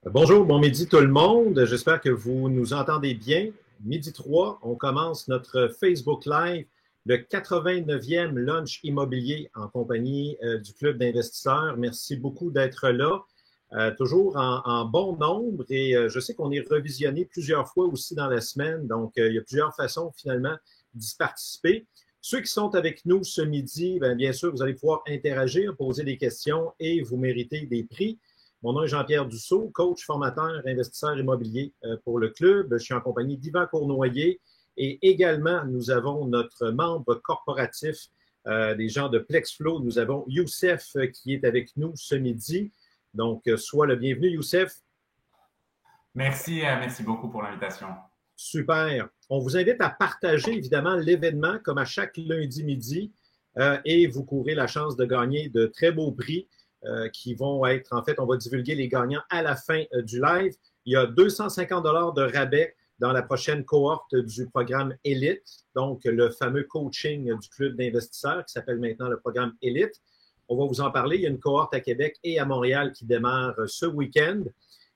Bonjour, bon midi tout le monde. J'espère que vous nous entendez bien. Midi 3, on commence notre Facebook Live, le 89e lunch immobilier en compagnie du Club d'investisseurs. Merci beaucoup d'être là, toujours en bon nombre et je sais qu'on est revisionné plusieurs fois aussi dans la semaine, donc il y a plusieurs façons finalement d'y participer. Ceux qui sont avec nous ce midi, bien sûr, vous allez pouvoir interagir, poser des questions et vous méritez des prix. Mon nom est Jean-Pierre Dussault, coach, formateur, investisseur immobilier pour le club. Je suis en compagnie d'Yvan Cournoyer et également, nous avons notre membre corporatif, des gens de Plexflow. Nous avons Youssef qui est avec nous ce midi. Donc, sois le bienvenu, Youssef. Merci beaucoup pour l'invitation. Super. On vous invite à partager évidemment l'événement comme à chaque lundi midi et vous courez la chance de gagner de très beaux prix qui vont être, en fait, on va divulguer les gagnants à la fin du live. Il y a 250 de rabais dans la prochaine cohorte du programme Elite, donc le fameux coaching du club d'investisseurs qui s'appelle maintenant le programme Elite. On va vous en parler. Il y a une cohorte à Québec et à Montréal qui démarre ce week-end.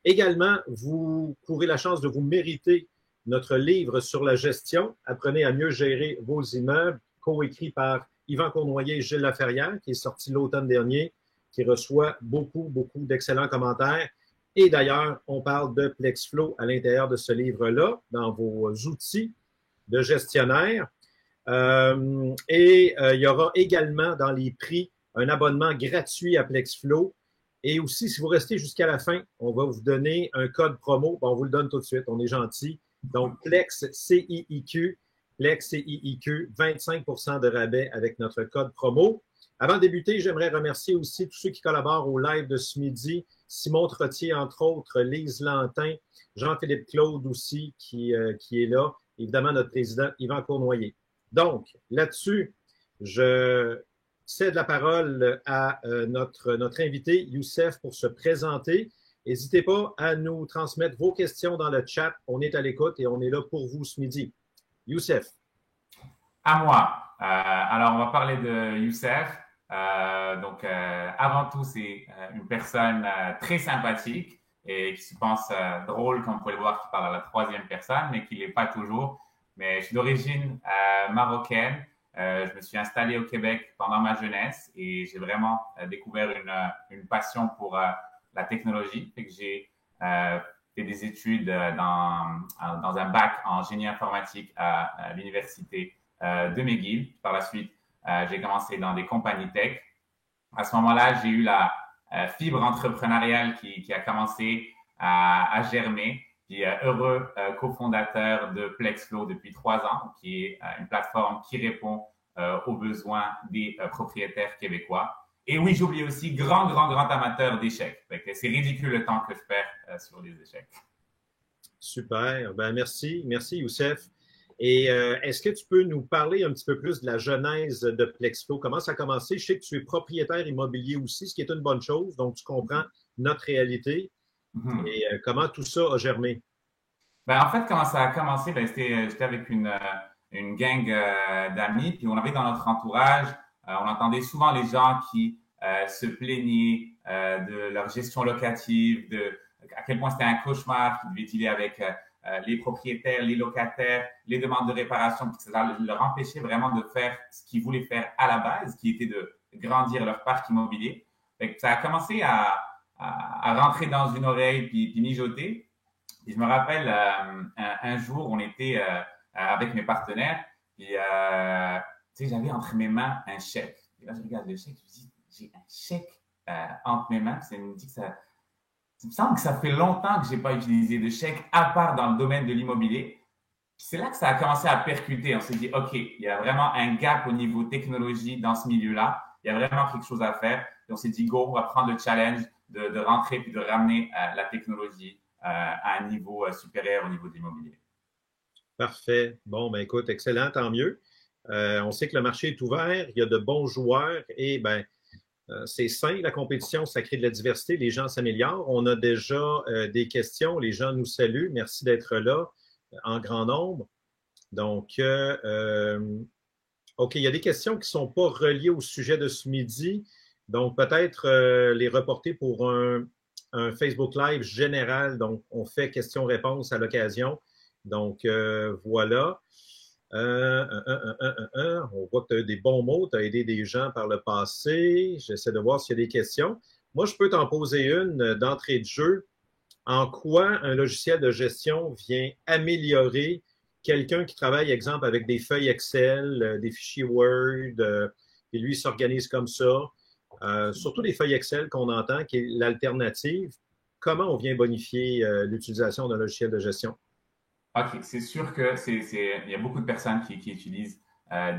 Également, vous courez la chance de vous mériter notre livre sur la gestion. Apprenez à mieux gérer vos immeubles, coécrit par Yvan Cournoyer et Gilles Laferrière, qui est sorti l'automne dernier, qui reçoit beaucoup d'excellents commentaires. Et d'ailleurs, on parle de Plexflow à l'intérieur de ce livre-là, dans vos outils de gestionnaire. Il y aura également dans les prix un abonnement gratuit à Plexflow. Et aussi, si vous restez jusqu'à la fin, on va vous donner un code promo. Bon, on vous le donne tout de suite, on est gentil. Donc, Plex, CIIQ, Plex, CIIQ, 25 de rabais avec notre code promo. Avant de débuter, j'aimerais remercier aussi tous ceux qui collaborent au live de ce midi. Simon Trottier, entre autres, Lise Lantin, Jean-Philippe Claude aussi, qui est là. Évidemment, notre président Yvan Cournoyer. Donc, là-dessus, je cède la parole à notre invité, Youssef, pour se présenter. N'hésitez pas à nous transmettre vos questions dans le chat. On est à l'écoute et on est là pour vous ce midi. Youssef. À moi. Alors, on va parler de Youssef. Avant tout, c'est une personne très sympathique et qui se pense drôle, comme vous pouvez le voir, qui parle à la troisième personne, mais qui ne l'est pas toujours. Mais je suis d'origine marocaine. Je me suis installé au Québec pendant ma jeunesse et j'ai vraiment découvert une passion pour la technologie. Fait que j'ai fait des études dans un bac en génie informatique à l'université de McGill. Par la suite, j'ai commencé dans des compagnies tech. À ce moment-là, j'ai eu la fibre entrepreneuriale qui a commencé à germer. Puis heureux cofondateur de Plexflow depuis 3 ans, qui est une plateforme qui répond aux besoins des propriétaires québécois. Et oui, j'oublie aussi grand amateur d'échecs. C'est ridicule le temps que je perds sur les échecs. Super. Ben merci Youssef. Et est-ce que tu peux nous parler un petit peu plus de la genèse de Plexflow? Comment ça a commencé? Je sais que tu es propriétaire immobilier aussi, ce qui est une bonne chose. Donc, tu comprends notre réalité. Et comment tout ça a germé? Ben, en fait, comment ça a commencé, j'étais avec une gang d'amis, puis on avait dans notre entourage, on entendait souvent les gens qui se plaignaient de leur gestion locative, de à quel point c'était un cauchemar qu'ils devaient dealer avec les propriétaires, les locataires, les demandes de réparation, puis ça leur empêchait vraiment de faire ce qu'ils voulaient faire à la base, qui était de grandir leur parc immobilier. Fait que ça a commencé à rentrer dans une oreille puis mijoter. Et je me rappelle, un jour, on était avec mes partenaires, puis j'avais entre mes mains un chèque. Et là, je regarde le chèque, je me dis, j'ai un chèque entre mes mains. Ça me dit que il me semble que ça fait longtemps que j'ai pas utilisé de chèque, à part dans le domaine de l'immobilier. Puis c'est là que ça a commencé à percuter. On s'est dit, OK, il y a vraiment un gap au niveau technologie dans ce milieu-là. Il y a vraiment quelque chose à faire. Et on s'est dit, go, on va prendre le challenge de rentrer puis de ramener la technologie à un niveau supérieur au niveau de l'immobilier. Parfait. Bon, ben écoute, excellent, tant mieux. On sait que le marché est ouvert, il y a de bons joueurs et c'est sain, la compétition, ça crée de la diversité, les gens s'améliorent. On a déjà des questions, les gens nous saluent. Merci d'être là en grand nombre. Donc, OK, il y a des questions qui ne sont pas reliées au sujet de ce midi. Donc, peut-être les reporter pour un un Facebook Live général. Donc, on fait questions-réponses à l'occasion. Donc, voilà. On voit que tu as des bons mots, tu as aidé des gens par le passé. J'essaie de voir s'il y a des questions. Moi, je peux t'en poser une d'entrée de jeu. En quoi un logiciel de gestion vient améliorer quelqu'un qui travaille, exemple, avec des feuilles Excel, des fichiers Word, et lui s'organise comme ça, surtout les feuilles Excel qu'on entend, qui est l'alternative. Comment on vient bonifier l'utilisation d'un logiciel de gestion? OK, c'est sûr que il y a beaucoup de personnes qui utilisent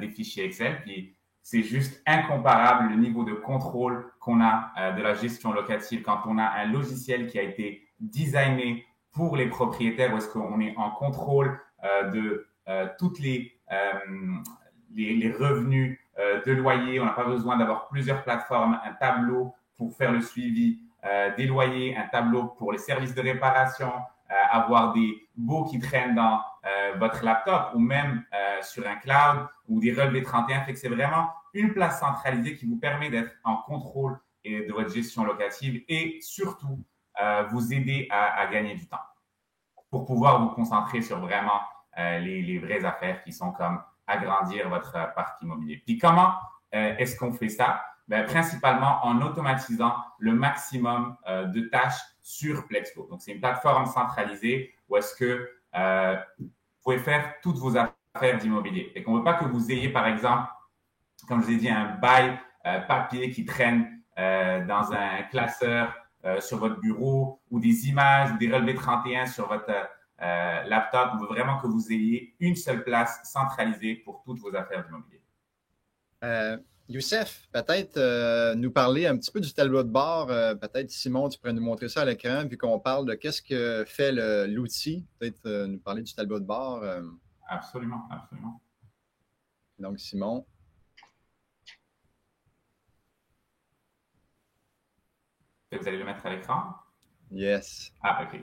des fichiers Excel, puis c'est juste incomparable le niveau de contrôle qu'on a de la gestion locative quand on a un logiciel qui a été designé pour les propriétaires, où est-ce qu'on est en contrôle de toutes les revenus de loyer. On n'a pas besoin d'avoir plusieurs plateformes, un tableau pour faire le suivi des loyers, un tableau pour les services de réparation, avoir des baux qui traînent dans votre laptop ou même sur un cloud ou des relevés 31. Fait que c'est vraiment une place centralisée qui vous permet d'être en contrôle de votre gestion locative et surtout vous aider à gagner du temps pour pouvoir vous concentrer sur vraiment les vraies affaires qui sont comme agrandir votre parc immobilier. Puis comment est-ce qu'on fait ça? Ben, principalement en automatisant le maximum de tâches sur Plexflow. Donc, c'est une plateforme centralisée où est-ce que vous pouvez faire toutes vos affaires d'immobilier. Et qu'on ne veut pas que vous ayez, par exemple, comme je vous ai dit, un bail papier qui traîne dans un classeur sur votre bureau ou des images ou des relevés 31 sur votre laptop. On veut vraiment que vous ayez une seule place centralisée pour toutes vos affaires d'immobilier. Youssef, peut-être nous parler un petit peu du tableau de bord. Peut-être, Simon, tu pourrais nous montrer ça à l'écran, vu qu'on parle de qu'est-ce que fait l'outil. Peut-être nous parler du tableau de bord. Absolument, absolument. Donc, Simon. Vous allez le mettre à l'écran? Yes. Ah, OK.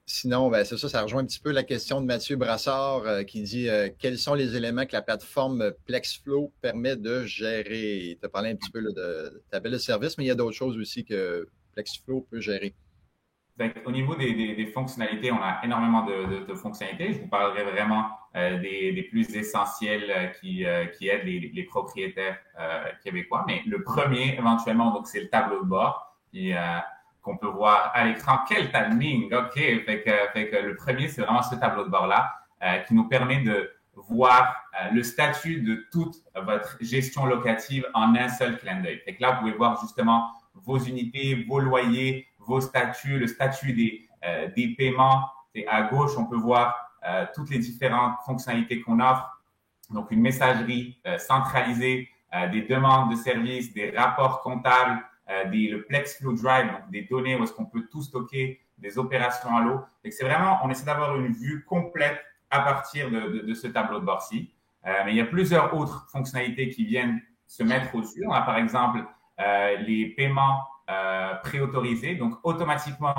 Sinon, ben, c'est ça, ça rejoint un petit peu la question de Mathieu Brassard qui dit quels sont les éléments que la plateforme Plexflow permet de gérer? Tu as parlé un petit peu là, de tabelle de service, mais il y a d'autres choses aussi que Plexflow peut gérer. Donc, au niveau des fonctionnalités, on a énormément de fonctionnalités. Je vous parlerai vraiment des plus essentiels qui aident les propriétaires québécois. Mais le premier, éventuellement, donc c'est le tableau de bord. Puis, qu'on peut voir à l'écran. Quel timing! OK. Fait que le premier, c'est vraiment ce tableau de bord-là qui nous permet de voir le statut de toute votre gestion locative en un seul clin d'œil. Fait que là, vous pouvez voir justement vos unités, vos loyers, vos statuts, le statut des paiements. Et à gauche, on peut voir toutes les différentes fonctionnalités qu'on offre. Donc, une messagerie centralisée, des demandes de services, des rapports comptables, le Plexflow Drive, donc des données où est-ce qu'on peut tout stocker, des opérations à l'eau. C'est vraiment, on essaie d'avoir une vue complète à partir de ce tableau de bord-ci. Mais il y a plusieurs autres fonctionnalités qui viennent se mettre au-dessus. On a par exemple les paiements préautorisés, donc automatiquement,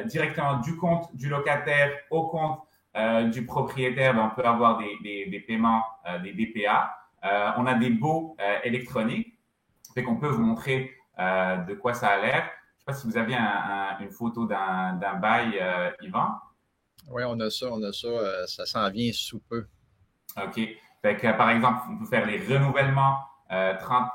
directement du compte du locataire au compte du propriétaire, on peut avoir des paiements, des DPA. On a des baux électroniques, fait qu'on peut vous montrer de quoi ça a l'air. Je ne sais pas si vous aviez une photo d'un bail, Yvan. Oui, on a ça, ça s'en vient sous peu. OK. Fait que, par exemple, on peut faire les renouvellements,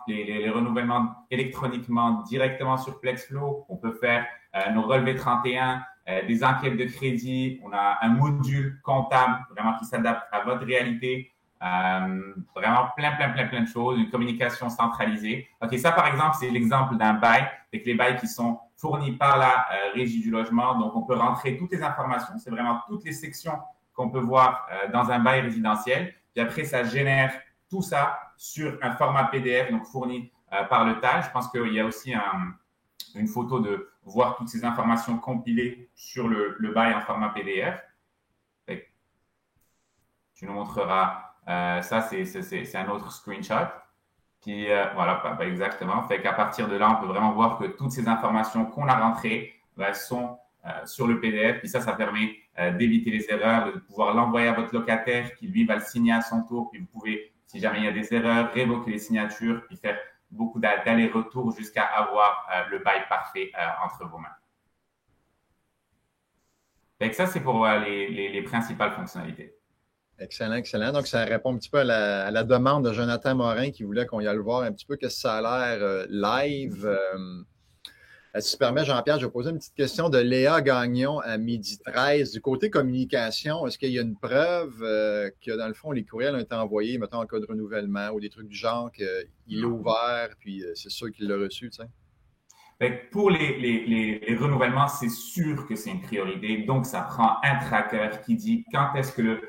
les renouvellements électroniquement directement sur Plexflow. On peut faire nos relevés 31, des enquêtes de crédit. On a un module comptable vraiment qui s'adapte à votre réalité. Vraiment plein de choses, une communication centralisée. OK, ça, par exemple, c'est l'exemple d'un bail, avec les bails qui sont fournis par la Régie du logement. Donc, on peut rentrer toutes les informations. C'est vraiment toutes les sections qu'on peut voir dans un bail résidentiel. Puis après, ça génère tout ça sur un format PDF, donc fourni par le TAL. Je pense qu'il y a aussi une photo de voir toutes ces informations compilées sur le bail en format PDF. Tu nous montreras ça, c'est un autre screenshot. Puis voilà, pas exactement. Fait qu'à partir de là, on peut vraiment voir que toutes ces informations qu'on a rentrées sont sur le PDF. Puis ça permet d'éviter les erreurs, de pouvoir l'envoyer à votre locataire qui, lui, va le signer à son tour. Puis vous pouvez, si jamais il y a des erreurs, révoquer les signatures, puis faire beaucoup d'allers-retours jusqu'à avoir le bail parfait entre vos mains. Donc ça, c'est pour les principales fonctionnalités. Excellent, excellent. Donc, ça répond un petit peu à la demande de Jonathan Morin qui voulait qu'on y aille voir un petit peu qu'est-ce que ça a l'air live. Si tu permets, Jean-Pierre, je vais poser une petite question de Léa Gagnon à 12h13. Du côté communication, est-ce qu'il y a une preuve que, dans le fond, les courriels ont été envoyés, mettons, en cas de renouvellement ou des trucs du genre, qu'il est ouvert, puis c'est sûr qu'il l'a reçu, tu sais? Pour les renouvellements, c'est sûr que c'est une priorité. Donc, ça prend un tracker qui dit quand est-ce que le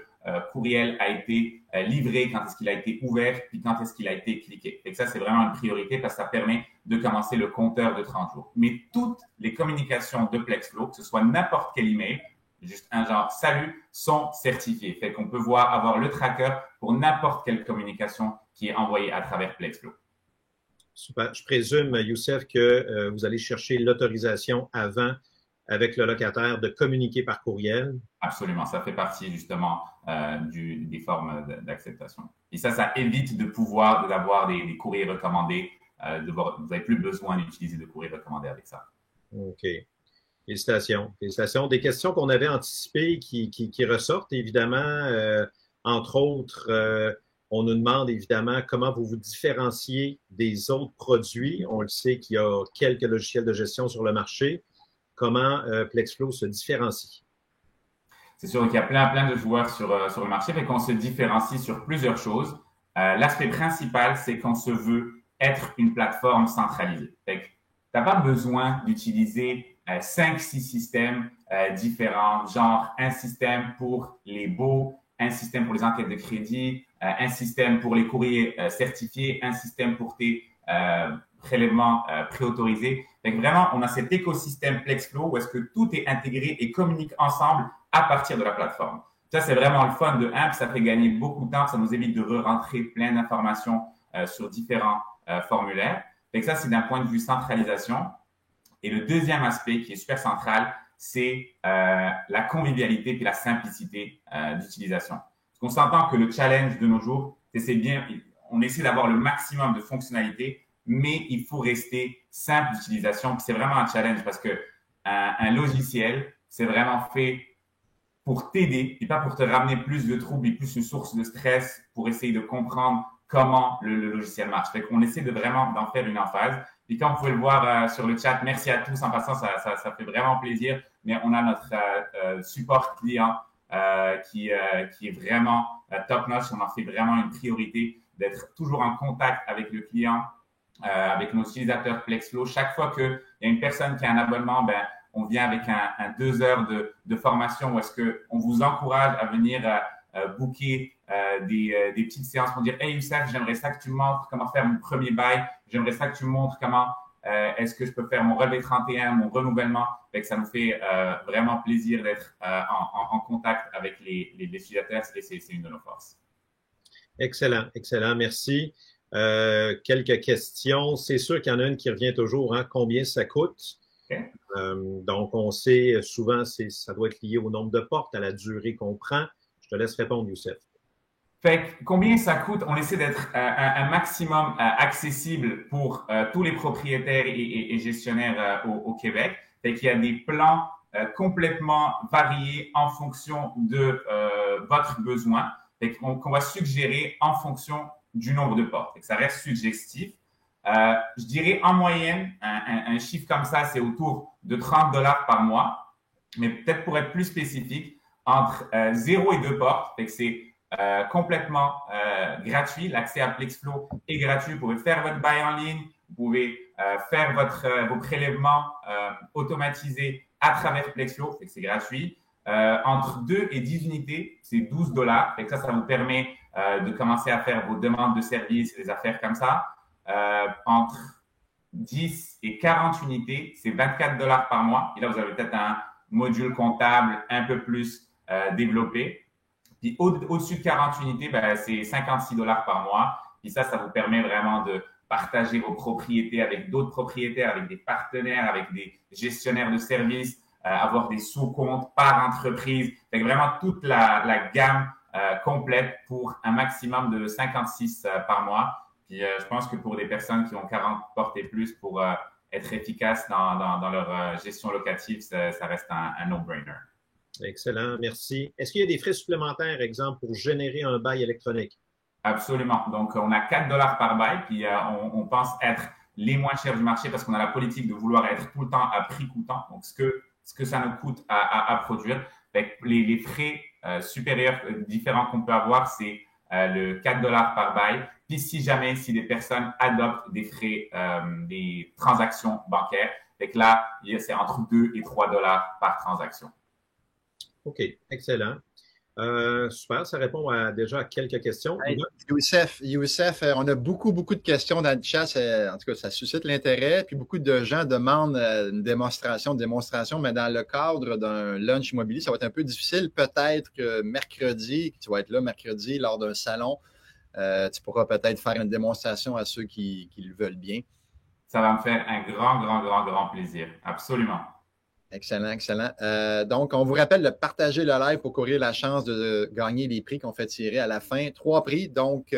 courriel a été livré, quand est-ce qu'il a été ouvert, puis quand est-ce qu'il a été cliqué. Et ça, c'est vraiment une priorité parce que ça permet de commencer le compteur de 30 jours. Mais toutes les communications de Plexflow, que ce soit n'importe quel email, juste un genre salut, sont certifiées. Fait qu'on peut avoir le tracker pour n'importe quelle communication qui est envoyée à travers Plexflow. Super. Je présume, Youssef, que vous allez chercher l'autorisation avant avec le locataire de communiquer par courriel. Absolument. Ça fait partie justement des formes d'acceptation. Et ça évite d'avoir des courriers recommandés. Vous n'avez plus besoin d'utiliser de courriers recommandés avec ça. OK. Félicitations. Félicitations. Des questions qu'on avait anticipées qui ressortent, évidemment. Entre autres, on nous demande évidemment comment vous vous différenciez des autres produits. On le sait qu'il y a quelques logiciels de gestion sur le marché. Comment Plexflow se différencie? C'est sûr qu'il y a plein de joueurs sur le marché, fait qu'on se différencie sur plusieurs choses. L'aspect principal, c'est qu'on se veut être une plateforme centralisée. Tu n'as pas besoin d'utiliser 5-6 systèmes différents, genre un système pour les baux, un système pour les enquêtes de crédit, un système pour les courriers certifiés, un système pour tes prélèvements préautorisés. Fait que vraiment, on a cet écosystème Plexflow où est-ce que tout est intégré et communique ensemble à partir de la plateforme. Ça, c'est vraiment le fun de puis ça fait gagner beaucoup de temps, ça nous évite de re-rentrer plein d'informations sur différents formulaires. Fait que ça, c'est d'un point de vue centralisation. Et le deuxième aspect qui est super central, c'est la convivialité et la simplicité d'utilisation. Parce qu'on s'entend que le challenge de nos jours, c'est bien, on essaie d'avoir le maximum de fonctionnalités, mais il faut rester simple d'utilisation. C'est vraiment un challenge parce que un logiciel, c'est vraiment fait pour t'aider et pas pour te ramener plus de troubles et plus une source de stress pour essayer de comprendre comment le logiciel marche. Fait qu'on essaie vraiment d'en faire une emphase. Et comme vous pouvez le voir sur le chat, merci à tous. En passant, ça fait vraiment plaisir. Mais on a notre support client qui est vraiment top-notch. On en fait vraiment une priorité d'être toujours en contact avec le client, avec nos utilisateurs Plexflow. Chaque fois qu'il y a une personne qui a un abonnement, on vient avec un 2 heures de formation où est-ce qu'on vous encourage à venir booker des petites séances pour dire « Hey Youssef, j'aimerais ça que tu me montres comment faire mon premier bail. J'aimerais ça que tu me montres comment est-ce que je peux faire mon relevé 31, mon renouvellement. » Fait que ça nous fait vraiment plaisir d'être en contact avec les utilisateurs et c'est une de nos forces. Excellent, excellent. Merci. Quelques questions. C'est sûr qu'il y en a une qui revient toujours. Combien ça coûte? Okay. Donc, on sait souvent, ça doit être lié au nombre de portes, à la durée qu'on prend. Je te laisse répondre, Youssef. Fait que combien ça coûte? On essaie d'être un maximum accessible pour tous les propriétaires et gestionnaires au Québec. Fait qu'il y a des plans complètement variés en fonction de votre besoin. Fait qu'on va suggérer en fonction du nombre de portes. Fait que ça reste suggestif. Je dirais en moyenne, un chiffre comme ça, c'est autour de 30 $ par mois. Mais peut-être pour être plus spécifique, entre 0 et 2 portes. Fait que c'est complètement gratuit. L'accès à Plexflow est gratuit. Vous pouvez faire votre bail en ligne. Vous pouvez faire vos prélèvements automatisés à travers Plexflow. Fait que c'est gratuit. Entre 2 et 10 unités, c'est 12 $. Fait que ça vous permet de commencer à faire vos demandes de services et des affaires comme ça. Entre 10 et 40 unités, c'est 24 $ par mois. Et là, vous avez peut-être un module comptable un peu plus développé. Puis au-dessus de 40 unités, c'est 56 $ par mois. Puis ça vous permet vraiment de partager vos propriétés avec d'autres propriétaires, avec des partenaires, avec des gestionnaires de services, avoir des sous-comptes par entreprise. Fait que vraiment toute la gamme complète pour un maximum de 56 par mois. Puis je pense que pour des personnes qui ont 40 portes et plus, pour être efficaces dans leur gestion locative, ça reste un no-brainer. Excellent, merci. Est-ce qu'il y a des frais supplémentaires, exemple, pour générer un bail électronique? Absolument. Donc, on a 4 $ par bail, puis on pense être les moins chers du marché parce qu'on a la politique de vouloir être tout le temps à prix coûtant. Donc, ce que ça nous coûte à produire. Les frais supérieurs différents qu'on peut avoir, c'est le 4 $ par bail. Puis, si des personnes adoptent des frais, des transactions bancaires, là, c'est entre 2 et 3 $ par transaction. OK, excellent. Super, ça répond déjà à quelques questions. Hey, Youssef, on a beaucoup de questions dans le chat. En tout cas, ça suscite l'intérêt. Puis beaucoup de gens demandent une démonstration, mais dans le cadre d'un lunch immobilier, ça va être un peu difficile. Peut-être que mercredi, tu vas être là mercredi lors d'un salon, tu pourras peut-être faire une démonstration à ceux qui le veulent bien. Ça va me faire un grand plaisir. Absolument. Excellent. Donc, on vous rappelle de partager le live pour courir la chance de gagner les prix qu'on fait tirer à la fin. 3 prix, donc,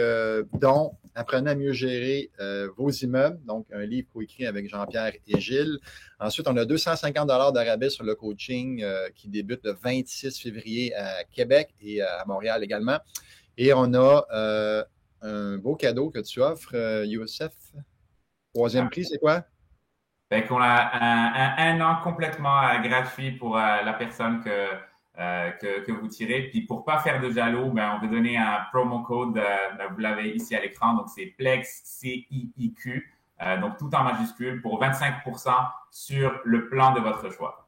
dont Apprenez à mieux gérer vos immeubles, donc un livre coécrit avec Jean-Pierre et Gilles. Ensuite, on a 250 $ de rabais sur le coaching qui débute le 26 février à Québec et à Montréal également. Et on a un beau cadeau que tu offres, Youssef. 3e prix, c'est quoi? On a un an complètement gratuit pour la personne que vous tirez. Puis pour pas faire de jaloux, on veut donner un promo code. Vous l'avez ici à l'écran. Donc c'est PLEX CIIQ. Donc tout en majuscule pour 25% sur le plan de votre choix.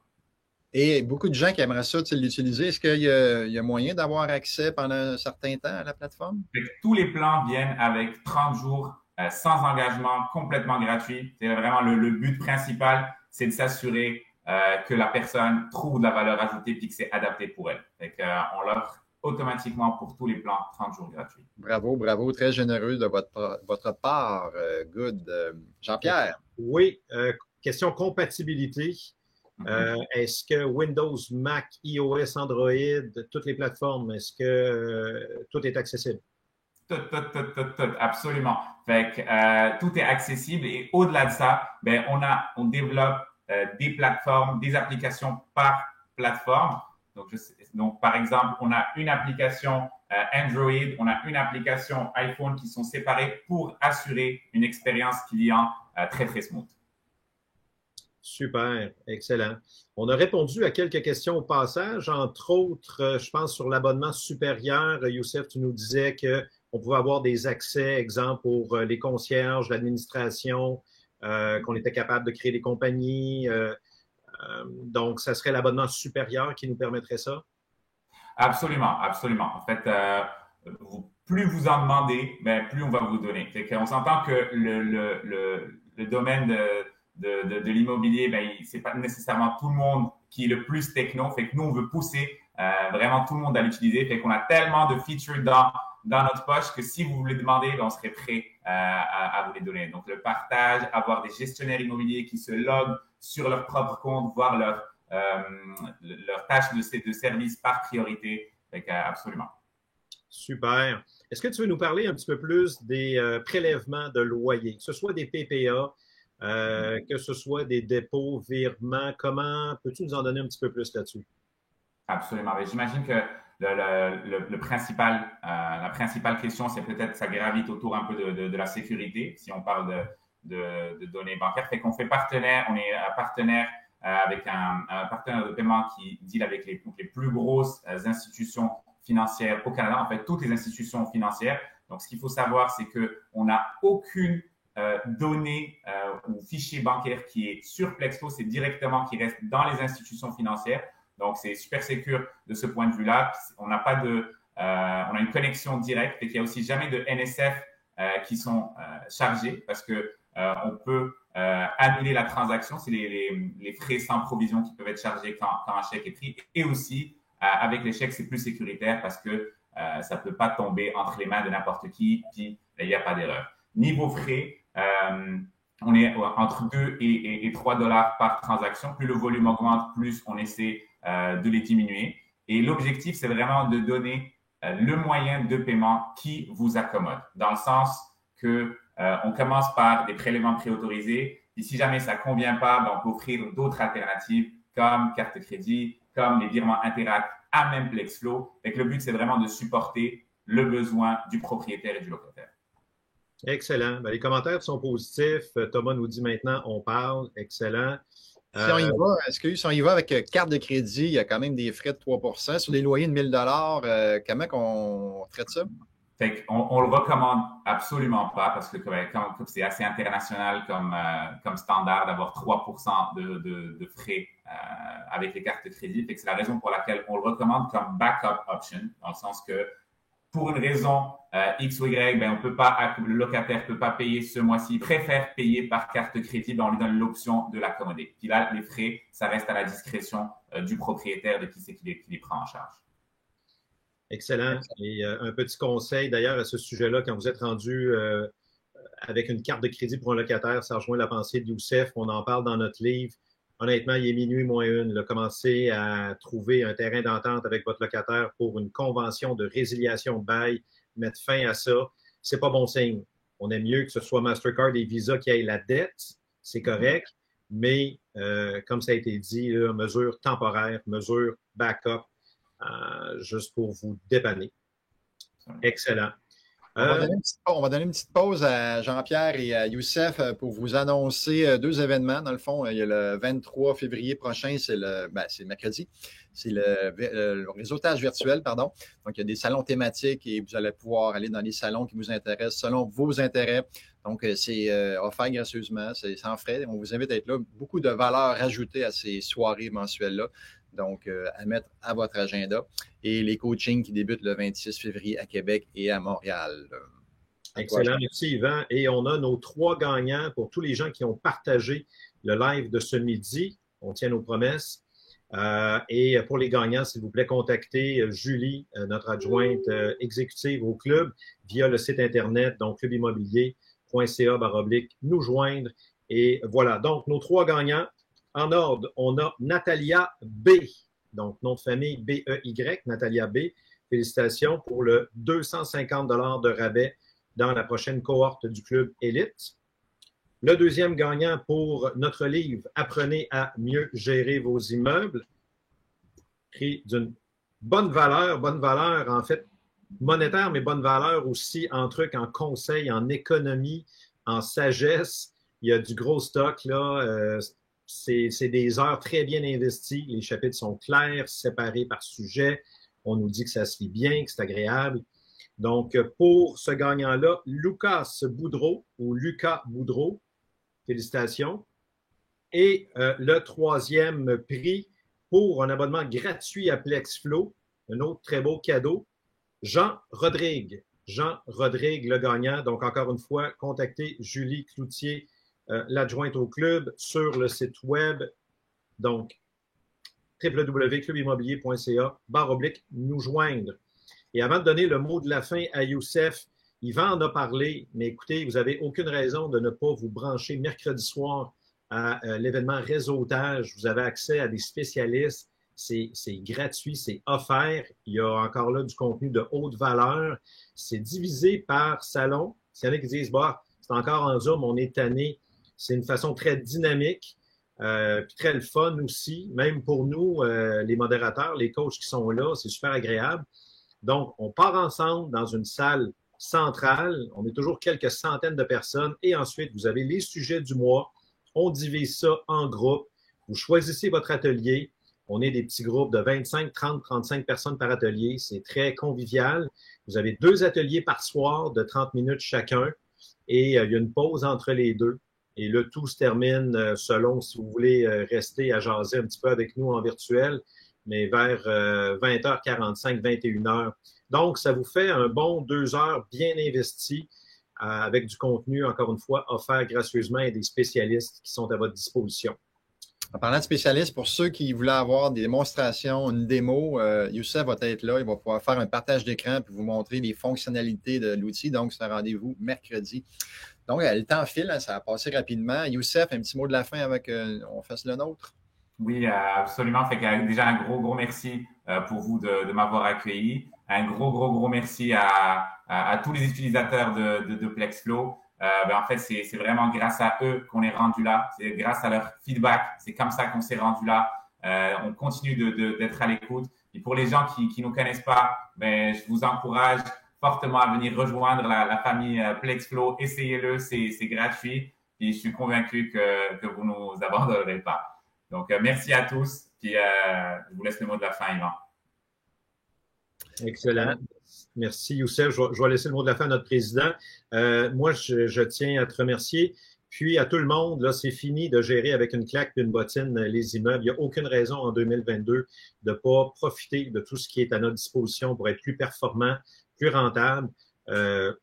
Et beaucoup de gens qui aimeraient ça l'utiliser. Est-ce qu'il y a moyen d'avoir accès pendant un certain temps à la plateforme? Tous les plans viennent avec 30 jours sans engagement, complètement gratuit. C'est vraiment le but principal, c'est de s'assurer que la personne trouve de la valeur ajoutée et que c'est adapté pour elle. On l'offre automatiquement pour tous les plans, 30 jours gratuits. Bravo, très généreux de votre part. Good. Jean-Pierre? Oui, question compatibilité. Est-ce que Windows, Mac, iOS, Android, toutes les plateformes, est-ce que tout est accessible? Tout, absolument. Tout est accessible et au-delà de ça, on développe des plateformes, des applications par plateforme. Donc, par exemple, on a une application Android, on a une application iPhone qui sont séparées pour assurer une expérience client très smooth. Super, excellent. On a répondu à quelques questions au passage, entre autres, je pense, sur l'abonnement supérieur. Youssef, tu nous disais qu'on pouvait avoir des accès, exemple, pour les concierges, l'administration, qu'on était capable de créer des compagnies. Donc, ça serait l'abonnement supérieur qui nous permettrait ça? Absolument. En fait, plus vous en demandez, plus on va vous donner. On s'entend que le domaine de l'immobilier, c'est pas nécessairement tout le monde qui est le plus techno. Fait que nous, on veut pousser vraiment tout le monde à l'utiliser. Fait qu'on a tellement de features dans notre poche que si vous voulez demander, on serait prêt à vous les donner. Donc, le partage, avoir des gestionnaires immobiliers qui se loguent sur leur propre compte, voir leur tâche de service par priorité. Fait absolument. Super. Est-ce que tu veux nous parler un petit peu plus des prélèvements de loyer, que ce soit des PPA, que ce soit des dépôts, virements? Comment peux-tu nous en donner un petit peu plus là-dessus? Absolument. J'imagine que la principale question, c'est peut-être ça gravite autour un peu de la sécurité, si on parle de données bancaires. Fait qu'on fait partenaire, on est partenaire avec un partenaire de paiement qui deal avec les plus grosses institutions financières au Canada, en fait, toutes les institutions financières. Donc, ce qu'il faut savoir, c'est qu'on n'a aucune données ou fichier bancaire qui est sur Plexflow, c'est directement qui reste dans les institutions financières. Donc, c'est super sécure de ce point de vue-là. On n'a pas on a une connexion directe et qu'il n'y a aussi jamais de NSF qui sont chargés parce que on peut annuler la transaction. C'est les frais sans provision qui peuvent être chargés quand un chèque est pris. Et aussi, avec les chèques, c'est plus sécuritaire parce que ça peut pas tomber entre les mains de n'importe qui, puis il n'y a pas d'erreur. Niveau frais, on est entre 2 et 3 $ par transaction. Plus le volume augmente, plus on essaie de les diminuer. Et l'objectif, c'est vraiment de donner le moyen de paiement qui vous accommode. Dans le sens que On commence par des prélèvements préautorisés. Puis si jamais ça ne convient pas, ben, on peut offrir d'autres alternatives comme carte crédit, comme les virements Interact à même Plexflow. Donc, le but, c'est vraiment de supporter le besoin du propriétaire et du locataire. Excellent. Ben, les commentaires sont positifs. Thomas nous dit maintenant, on parle. Excellent. Si on y va, si on y va avec carte de crédit, il y a quand même des frais de 3%. Sur des loyers de 1 000 comment on traite ça? Fait on le recommande absolument pas parce que comme c'est assez international comme standard d'avoir 3% de frais avec les cartes de crédit. Fait que c'est la raison pour laquelle on le recommande comme backup option, dans le sens que pour une raison X ou Y, ben on peut pas, le locataire peut pas payer ce mois-ci, il préfère payer par carte de crédit, ben on lui donne l'option de l'accommoder. Puis là, les frais, ça reste à la discrétion du propriétaire de qui c'est qui les prend en charge. Excellent. Et un petit conseil d'ailleurs à ce sujet-là, quand vous êtes rendu avec une carte de crédit pour un locataire, ça rejoint la pensée de Youssef, on en parle dans notre livre. Honnêtement, il est minuit moins une. Commencez à trouver un terrain d'entente avec votre locataire pour une convention de résiliation de bail, mettre fin à ça. C'est pas bon signe. On aime mieux que ce soit Mastercard et Visa qui aient la dette, c'est correct, mais comme ça a été dit, là, mesure temporaire, mesure backup, juste pour vous dépanner. Excellent. On va donner une petite pause à Jean-Pierre et à Youssef pour vous annoncer 2 événements. Dans le fond, il y a le 23 février prochain, c'est mercredi. C'est le réseautage virtuel, pardon. Donc, il y a des salons thématiques et vous allez pouvoir aller dans les salons qui vous intéressent selon vos intérêts. Donc, c'est offert gracieusement, c'est sans frais. On vous invite à être là. Beaucoup de valeur ajoutée à ces soirées mensuelles-là. Donc, à mettre à votre agenda. Et les coachings qui débutent le 26 février à Québec et à Montréal. Excellent, merci Yvan. Et on a nos 3 gagnants pour tous les gens qui ont partagé le live de ce midi. On tient nos promesses. Et pour les gagnants, s'il vous plaît, contactez Julie, notre adjointe exécutive au club, via le site Internet, donc clubimmobilier.ca/nous joindre. Et voilà, donc nos 3 gagnants. En ordre, on a Natalia B, donc nom de famille B-E-Y, Natalia B. Félicitations pour le 250 $ de rabais dans la prochaine cohorte du club Élite. Le deuxième gagnant pour notre livre « Apprenez à mieux gérer vos immeubles », prix d'une bonne valeur en fait monétaire, mais bonne valeur aussi en trucs, en conseils, en économie, en sagesse. Il y a du gros stock là. C'est des heures très bien investies. Les chapitres sont clairs, séparés par sujet. On nous dit que ça se lit bien, que c'est agréable. Donc, pour ce gagnant-là, Lucas Boudreau, félicitations. Et le 3e prix pour un abonnement gratuit à Plexflow, un autre très beau cadeau, Jean Rodrigue, le gagnant. Donc, encore une fois, contactez Julie Cloutier, l'adjointe au club, sur le site web, donc www.clubimmobilier.ca/nous joindre. Et avant de donner le mot de la fin à Youssef, Yvan en a parlé, mais écoutez, vous n'avez aucune raison de ne pas vous brancher mercredi soir à l'événement réseautage. Vous avez accès à des spécialistes, c'est gratuit, c'est offert. Il y a encore là du contenu de haute valeur. C'est divisé par salon. S'il y en a qui disent, bah, c'est encore en Zoom, on est tanné. C'est une façon très dynamique, puis très le fun aussi. Même pour nous, les modérateurs, les coachs qui sont là, c'est super agréable. Donc, on part ensemble dans une salle centrale. On est toujours quelques centaines de personnes. Et ensuite, vous avez les sujets du mois. On divise ça en groupes. Vous choisissez votre atelier. On est des petits groupes de 25, 30, 35 personnes par atelier. C'est très convivial. Vous avez 2 ateliers par soir de 30 minutes chacun. Et il y a une pause entre les 2. Et le tout se termine selon si vous voulez rester à jaser un petit peu avec nous en virtuel, mais vers 20h45, 21h. Donc, ça vous fait un bon 2 heures bien investies avec du contenu, encore une fois, offert gracieusement et des spécialistes qui sont à votre disposition. En parlant de spécialistes, pour ceux qui voulaient avoir des démonstrations, une démo, Youssef va être là. Il va pouvoir faire un partage d'écran et vous montrer les fonctionnalités de l'outil. Donc, c'est un rendez-vous mercredi. Donc, le temps file, hein, ça a passé rapidement. Youssef, un petit mot de la fin avec on fasse le nôtre. Oui, absolument. Fait que, déjà, un gros merci pour vous de m'avoir accueilli. Un gros merci à tous les utilisateurs de Plexflow. En fait, c'est vraiment grâce à eux qu'on est rendu là. C'est grâce à leur feedback. C'est comme ça qu'on s'est rendu là. On continue d'être à l'écoute. Et pour les gens qui nous connaissent pas, je vous encourage fortement à venir rejoindre la famille Plexflow. Essayez-le, c'est gratuit. Et je suis convaincu que vous ne nous abandonnerez pas. Donc, merci à tous. Puis, je vous laisse le mot de la fin, Yvan. Excellent. Merci, Youssef. Je vais laisser le mot de la fin à notre président. Moi, je tiens à te remercier. Puis, à tout le monde, là, c'est fini de gérer avec une claque et une bottine les immeubles. Il n'y a aucune raison en 2022 de ne pas profiter de tout ce qui est à notre disposition pour être plus performant, plus rentable.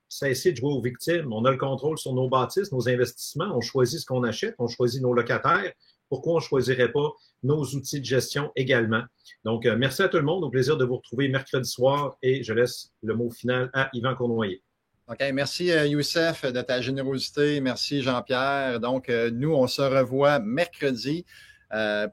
Cesser de jouer aux victimes. On a le contrôle sur nos bâtisses, nos investissements. On choisit ce qu'on achète. On choisit nos locataires. Pourquoi on ne choisirait pas nos outils de gestion également? Donc, merci à tout le monde. Au plaisir de vous retrouver mercredi soir et je laisse le mot final à Yvan Cournoyer. OK. Merci, Youssef, de ta générosité. Merci, Jean-Pierre. Donc, nous, on se revoit mercredi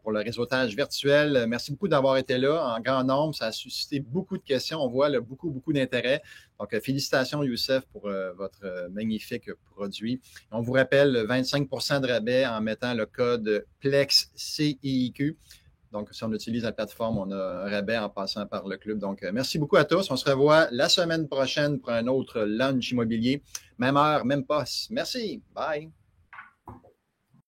pour le réseautage virtuel. Merci beaucoup d'avoir été là en grand nombre. Ça a suscité beaucoup de questions. On voit là, beaucoup d'intérêt. Donc, félicitations, Youssef, pour votre magnifique produit. On vous rappelle 25 % de rabais en mettant le code PLEXCIQ. Donc, si on utilise la plateforme, on a un rabais en passant par le club. Donc, merci beaucoup à tous. On se revoit la semaine prochaine pour un autre lunch immobilier. Même heure, même poste. Merci. Bye.